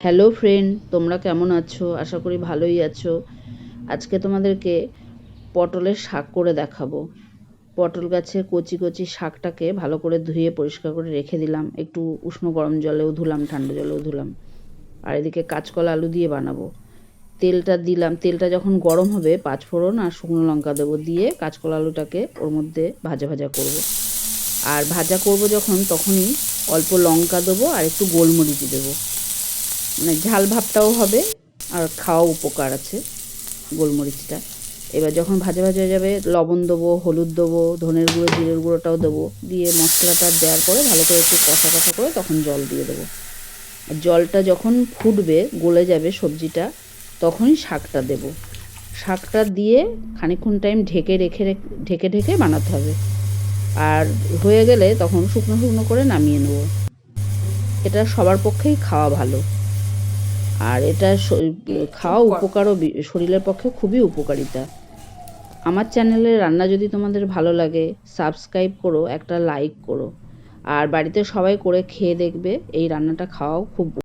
Hello friend, তোমরা কেমন আছো? আশা করি ভালোই আছো। আজকে তোমাদেরকে পটলের শাক করে দেখাবো। পটল গাছের কচি কচি শাকটাকে ভালো করে ধুয়ে পরিষ্কার করে রেখে দিলাম। একটু উষ্ণ গরম জলেও ধুলাম, ঠান্ডা জলেও ধুলাম। আর এদিকে কাঁচকলা আলু দিয়ে বানাবো। তেলটা দিলাম, তেলটা যখন গরম হবে পাঁচফোড়ন আর শুকনো লঙ্কা দেবো, দিয়ে কাঁচকলা আলুটাকে ওর মধ্যে ভাজা ভাজা করব। আর ভাজা করব যখন, তখনই অল্প লঙ্কা দেবো আর একটু গোলমরিচ দেবো, মানে ঝাল ভাবটাও হবে আর খাওয়া উপকার আছে গোলমরিচটা। এবার যখন ভাজা ভাজা হয়ে যাবে, লবণ দেবো, হলুদ দেবো, ধনের গুঁড়ো, জিরের গুঁড়োটাও দেবো, দিয়ে মশলাটা দেওয়ার পরে ভালো করে একটু কষা কষা করে তখন জল দিয়ে দেবো। আর জলটা যখন ফুটবে, গলে যাবে সবজিটা, তখনই শাকটা দেবো। শাকটা দিয়ে খানিকক্ষণ টাইম ঢেকে ঢেকে বানাতে হবে। আর হয়ে গেলে তখন শুকনো শুকনো করে নামিয়ে নেবো। এটা সবার পক্ষেই খাওয়া ভালো। আর এটা খাওয়া উপকারও, শরীরের পক্ষে খুবই উপকারিতা। আমার চ্যানেলের রান্না যদি তোমাদের ভালো লাগে, সাবস্ক্রাইব করো, একটা লাইক করো। আর বাড়িতে সবাই করে খেয়ে দেখবে, এই রান্নাটা খাওয়াও খুব